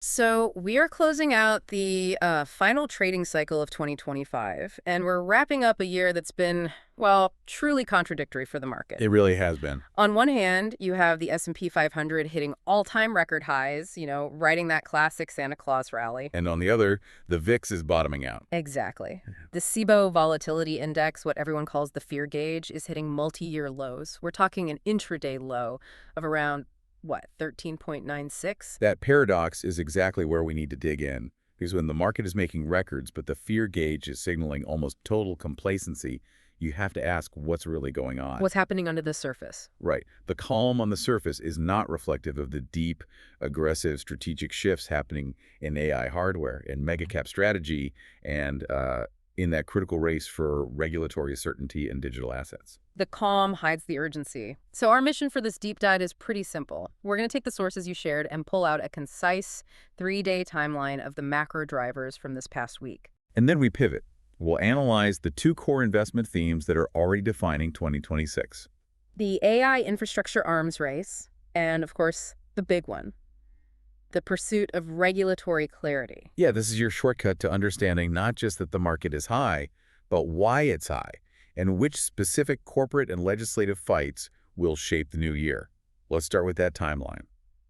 So we are closing out the final trading cycle of 2025, and we're wrapping up a year that's been, well, truly contradictory for the market. It really has been. On one hand, you have the S&P 500 hitting all-time record highs, riding that classic Santa Claus rally. And on the other, the VIX is bottoming out. Exactly. The SIBO volatility index, what everyone calls the fear gauge, is hitting multi-year lows. We're talking an intraday low of around, what, 13.96? That paradox is exactly where we need to dig in, because when the market is making records, but the fear gauge is signaling almost total complacency, you have to ask what's really going on. What's happening under the surface? Right. The calm on the surface is not reflective of the deep, aggressive strategic shifts happening in AI hardware and mega-cap strategy and in that critical race for regulatory certainty and digital assets. The calm hides the urgency. So our mission for this deep dive is pretty simple. We're going to take the sources you shared and pull out a concise 3-day timeline of the macro drivers from this past week. And then we pivot. We'll analyze the two core investment themes that are already defining 2026. The AI infrastructure arms race, and of course, the big one, the pursuit of regulatory clarity. Yeah, this is your shortcut to understanding not just that the market is high, but why it's high, and which specific corporate and legislative fights will shape the new year. Let's start with that timeline.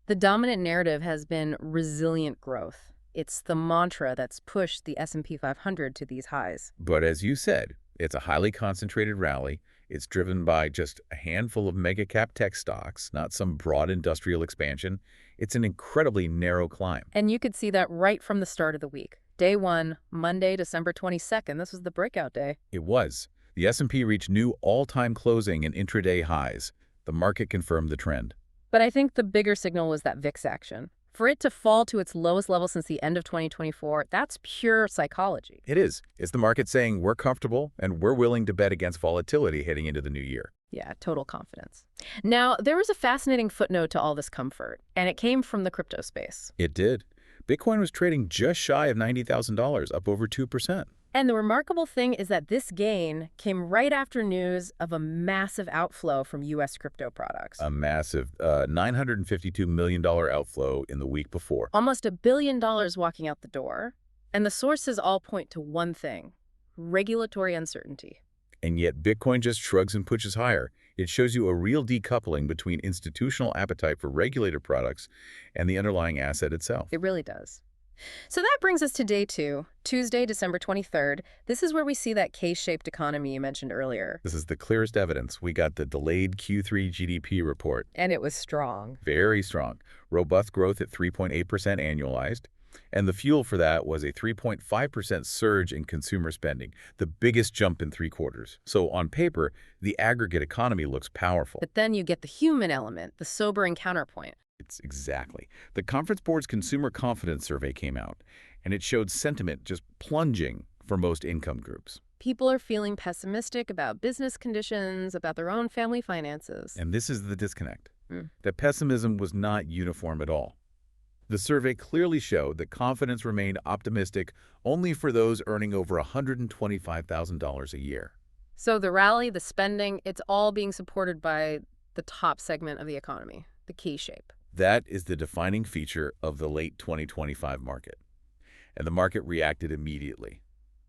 The dominant narrative has been resilient growth. It's the mantra that's pushed the S&P 500 to these highs. But as you said, it's a highly concentrated rally. It's driven by just a handful of mega-cap tech stocks, not some broad industrial expansion. It's an incredibly narrow climb. And you could see that right from the start of the week. Day 1, Monday, December 22nd. This was the breakout day. It was. The S&P reached new all-time closing and intraday highs. The market confirmed the trend. But I think the bigger signal was that VIX action. For it to fall to its lowest level since the end of 2024, that's pure psychology. It is. It's the market saying we're comfortable and we're willing to bet against volatility heading into the new year. Yeah, total confidence. Now, there was a fascinating footnote to all this comfort, and it came from the crypto space. It did. Bitcoin was trading just shy of $90,000, up over 2%. And the remarkable thing is that this gain came right after news of a massive outflow from U.S. crypto products. A massive $952 million outflow in the week before. Almost $1 billion walking out the door. And the sources all point to one thing: regulatory uncertainty. And yet Bitcoin just shrugs and pushes higher. It shows you a real decoupling between institutional appetite for regulated products and the underlying asset itself. It really does. So that brings us to day 2, Tuesday, December 23rd. This is where we see that K-shaped economy you mentioned earlier. This is the clearest evidence. We got the delayed Q3 GDP report. And it was strong. Very strong. Robust growth at 3.8% annualized. And the fuel for that was a 3.5% surge in consumer spending, the biggest jump in 3 quarters. So on paper, the aggregate economy looks powerful. But then you get the human element, the sobering counterpoint. It's exactly. The Conference Board's Consumer Confidence Survey came out, and it showed sentiment just plunging for most income groups. People are feeling pessimistic about business conditions, about their own family finances. And this is the disconnect. That pessimism was not uniform at all. The survey clearly showed that confidence remained optimistic only for those earning over $125,000 a year. So the rally, the spending, it's all being supported by the top segment of the economy, the K-shape. That is the defining feature of the late 2025 market. And the market reacted immediately.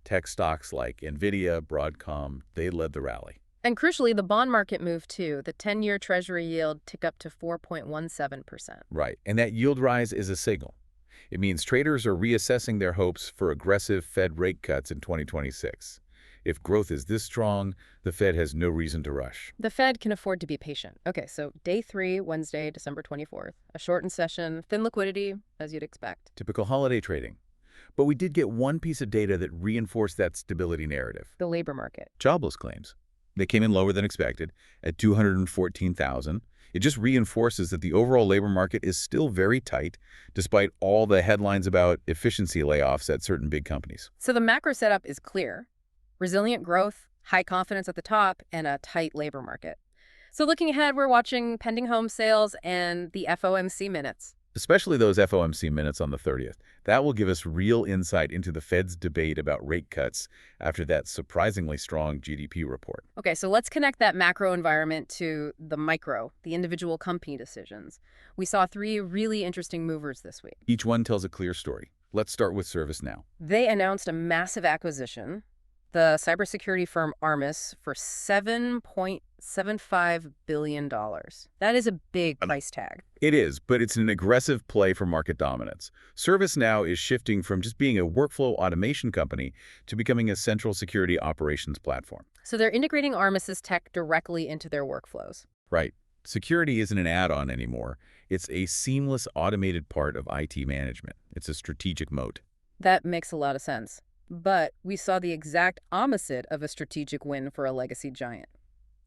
Tech stocks like NVIDIA, Broadcom, they led the rally. And crucially, the bond market moved too. The 10-year Treasury yield ticked up to 4.17%. Right, and that yield rise is a signal. It means traders are reassessing their hopes for aggressive Fed rate cuts in 2026. If growth is this strong, the Fed has no reason to rush. The Fed can afford to be patient. Okay, so day 3, Wednesday, December 24th. A shortened session, thin liquidity, as you'd expect. Typical holiday trading. But we did get one piece of data that reinforced that stability narrative. The labor market. Jobless claims. They came in lower than expected at 214,000. It just reinforces that the overall labor market is still very tight, despite all the headlines about efficiency layoffs at certain big companies. So the macro setup is clear. Resilient growth, high confidence at the top, and a tight labor market. So looking ahead, we're watching pending home sales and the FOMC minutes. especially those FOMC minutes on the 30th. That will give us real insight into the Fed's debate about rate cuts after that surprisingly strong GDP report. Okay, so let's connect that macro environment to the micro, the individual company decisions. We saw three really interesting movers this week. Each one tells a clear story. Let's start with ServiceNow. They announced a massive acquisition, the cybersecurity firm Armis, for $7.75 billion. That is a big price tag. It is, but it's an aggressive play for market dominance. ServiceNow is shifting from just being a workflow automation company to becoming a central security operations platform. So they're integrating Armis's tech directly into their workflows. Right. Security isn't an add-on anymore. It's a seamless automated part of IT management. It's a strategic moat. That makes a lot of sense. But we saw the exact opposite of a strategic win for a legacy giant.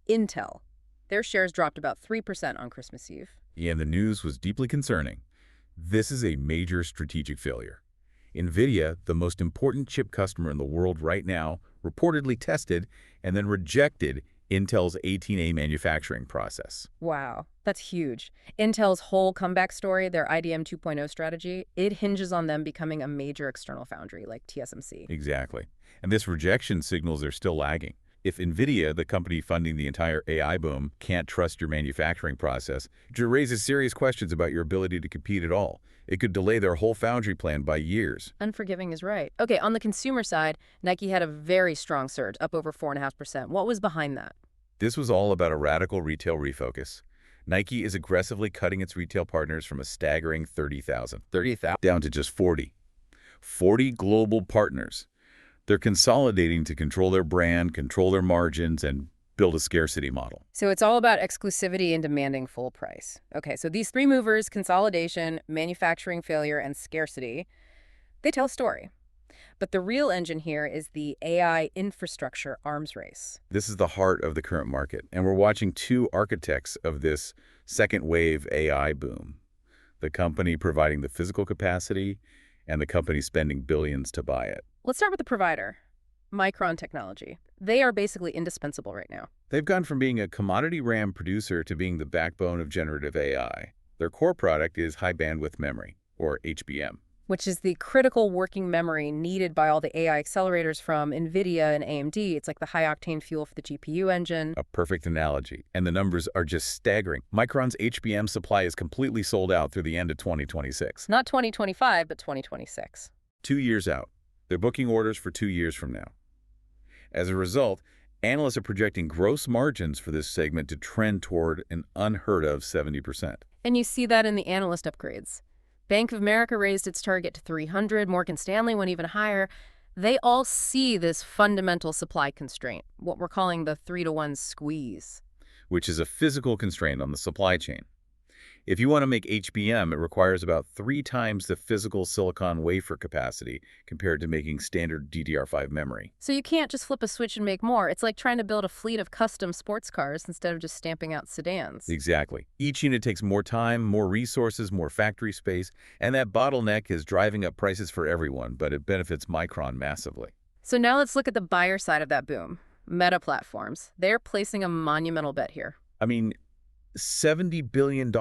Intel. Their shares dropped about 3% on Christmas Eve. And the news was deeply concerning. This is a major strategic failure. NVIDIA, the most important chip customer in the world right now, reportedly tested and then rejected Intel's 18A manufacturing process. Wow, that's huge. Intel's whole comeback story, their IDM 2.0 strategy, it hinges on them becoming a major external foundry like TSMC. Exactly. And this rejection signals they're still lagging. If NVIDIA, the company funding the entire AI boom, can't trust your manufacturing process, it raises serious questions about your ability to compete at all. It could delay their whole foundry plan by years. Unforgiving is right. Okay, on the consumer side, Nike had a very strong surge, up over 4.5%. What was behind that? This was all about a radical retail refocus. Nike is aggressively cutting its retail partners from a staggering 30,000 down to just 40. 40 global partners. They're consolidating to control their brand, control their margins, and build a scarcity model. So it's all about exclusivity and demanding full price. Okay, so these three movers, consolidation, manufacturing failure, and scarcity, they tell a story. But the real engine here is the AI infrastructure arms race. This is the heart of the current market, and we're watching two architects of this second wave AI boom. The company providing the physical capacity and the company spending billions to buy it. Let's start with the provider, Micron Technology. They are basically indispensable right now. They've gone from being a commodity RAM producer to being the backbone of generative AI. Their core product is high bandwidth memory, or HBM. Which is the critical working memory needed by all the AI accelerators from NVIDIA and AMD. It's like the high-octane fuel for the GPU engine. A perfect analogy. And the numbers are just staggering. Micron's HBM supply is completely sold out through the end of 2026. Not 2025, but 2026. 2 years out. They're booking orders for 2 years from now. As a result, analysts are projecting gross margins for this segment to trend toward an unheard of 70%. And you see that in the analyst upgrades. Bank of America raised its target to 300, Morgan Stanley went even higher. They all see this fundamental supply constraint, what we're calling the 3-to-1 squeeze. Which is a physical constraint on the supply chain. If you want to make HBM, it requires about 3 times the physical silicon wafer capacity compared to making standard DDR5 memory. So you can't just flip a switch and make more. It's like trying to build a fleet of custom sports cars instead of just stamping out sedans. Exactly. Each unit takes more time, more resources, more factory space, and that bottleneck is driving up prices for everyone, but it benefits Micron massively. So now let's look at the buyer side of that boom. Meta platforms. They're placing a monumental bet here. I mean, $70 billion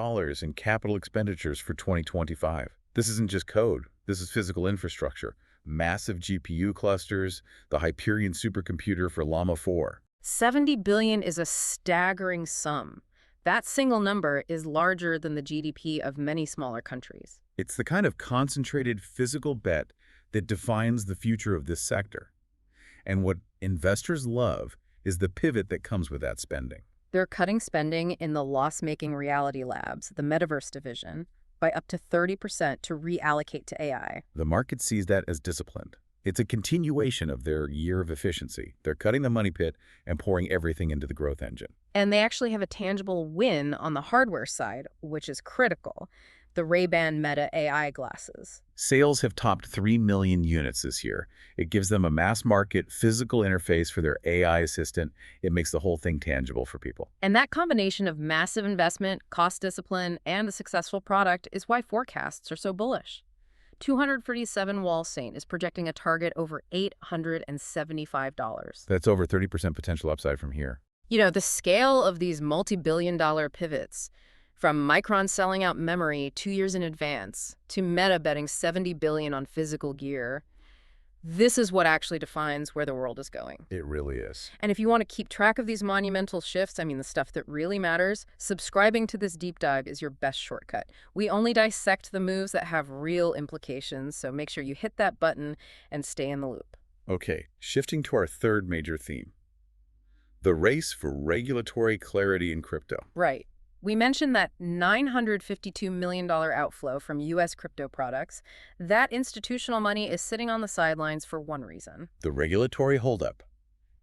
in capital expenditures for 2025. This isn't just code. This is physical infrastructure. Massive GPU clusters, the Hyperion supercomputer for Llama 4. $70 billion is a staggering sum. That single number is larger than the GDP of many smaller countries. It's the kind of concentrated physical bet that defines the future of this sector. And what investors love is the pivot that comes with that spending. They're cutting spending in the loss-making reality labs, the Metaverse division, by up to 30% to reallocate to AI. The market sees that as disciplined. It's a continuation of their year of efficiency. They're cutting the money pit and pouring everything into the growth engine. And they actually have a tangible win on the hardware side, which is critical. The Ray-Ban Meta AI glasses. Sales have topped 3 million units this year. It gives them a mass-market physical interface for their AI assistant. It makes the whole thing tangible for people. And that combination of massive investment, cost discipline, and a successful product is why forecasts are so bullish. 247 Wall St. is projecting a target over $875. That's over 30% potential upside from here. You know, the scale of these multi-billion-dollar pivots From Micron selling out memory 2 years in advance to Meta betting $70 billion on physical gear, this is what actually defines where the world is going. It really is. And if you want to keep track of these monumental shifts, I mean the stuff that really matters, subscribing to this deep dive is your best shortcut. We only dissect the moves that have real implications, so make sure you hit that button and stay in the loop. Okay, shifting to our third major theme, the race for regulatory clarity in crypto. Right. We mentioned that $952 million outflow from U.S. crypto products. That institutional money is sitting on the sidelines for one reason. The regulatory holdup.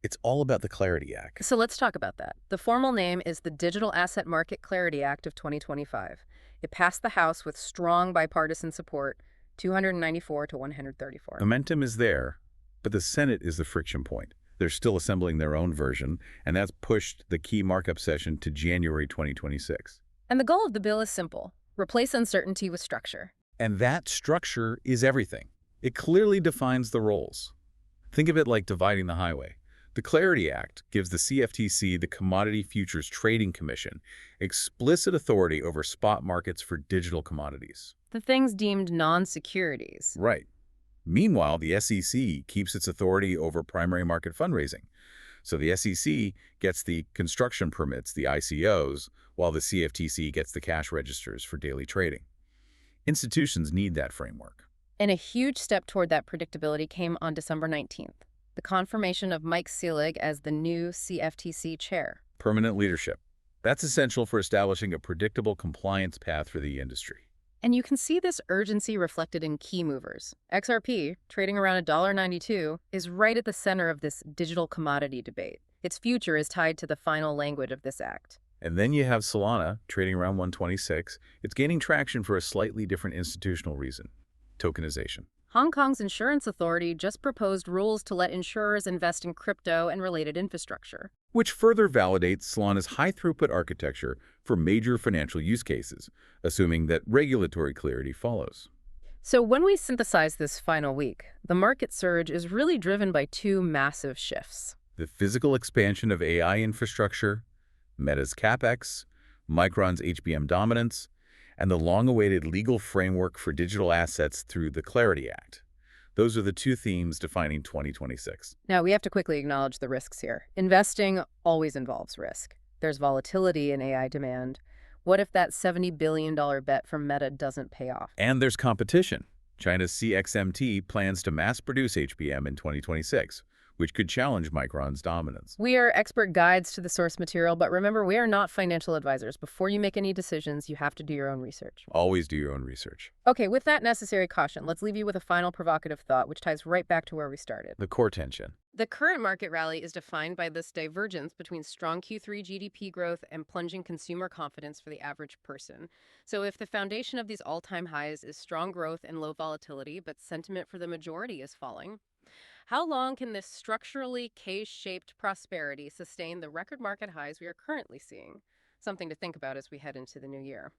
It's all about the Clarity Act. So let's talk about that. The formal name is the Digital Asset Market Clarity Act of 2025. It passed the House with strong bipartisan support, 294 to 134. Momentum is there, but the Senate is the friction point. They're still assembling their own version, and that's pushed the key markup session to January 2026. And the goal of the bill is simple: replace uncertainty with structure. And that structure is everything. It clearly defines the roles. Think of it like dividing the highway. The Clarity Act gives the CFTC, the Commodity Futures Trading Commission, explicit authority over spot markets for digital commodities. The things deemed non-securities. Right. Meanwhile, the SEC keeps its authority over primary market fundraising. So the SEC gets the construction permits, the ICOs, while the CFTC gets the cash registers for daily trading. Institutions need that framework. And a huge step toward that predictability came on December 19th, the confirmation of Mike Seelig as the new CFTC chair. Permanent leadership. That's essential for establishing a predictable compliance path for the industry. And you can see this urgency reflected in key movers. XRP, trading around $1.92, is right at the center of this digital commodity debate. Its future is tied to the final language of this act. And then you have Solana, trading around 126. It's gaining traction for a slightly different institutional reason: tokenization. Hong Kong's insurance authority just proposed rules to let insurers invest in crypto and related infrastructure. Which further validates Solana's high-throughput architecture for major financial use cases, assuming that regulatory clarity follows. So when we synthesize this final week, the market surge is really driven by two massive shifts. The physical expansion of AI infrastructure, Meta's CapEx, Micron's HBM dominance, and the long-awaited legal framework for digital assets through the Clarity Act. Those are the two themes defining 2026. Now, we have to quickly acknowledge the risks here. Investing always involves risk. There's volatility in AI demand. What if that $70 billion bet from Meta doesn't pay off? And there's competition. China's CXMT plans to mass-produce HBM in 2026, which could challenge Micron's dominance. We are expert guides to the source material, but remember, we are not financial advisors. Before you make any decisions, you have to do your own research. Always do your own research. Okay, with that necessary caution, let's leave you with a final provocative thought, which ties right back to where we started. The core tension. The current market rally is defined by this divergence between strong Q3 GDP growth and plunging consumer confidence for the average person. So if the foundation of these all-time highs is strong growth and low volatility, but sentiment for the majority is falling, how long can this structurally K-shaped prosperity sustain the record market highs we are currently seeing? Something to think about as we head into the new year.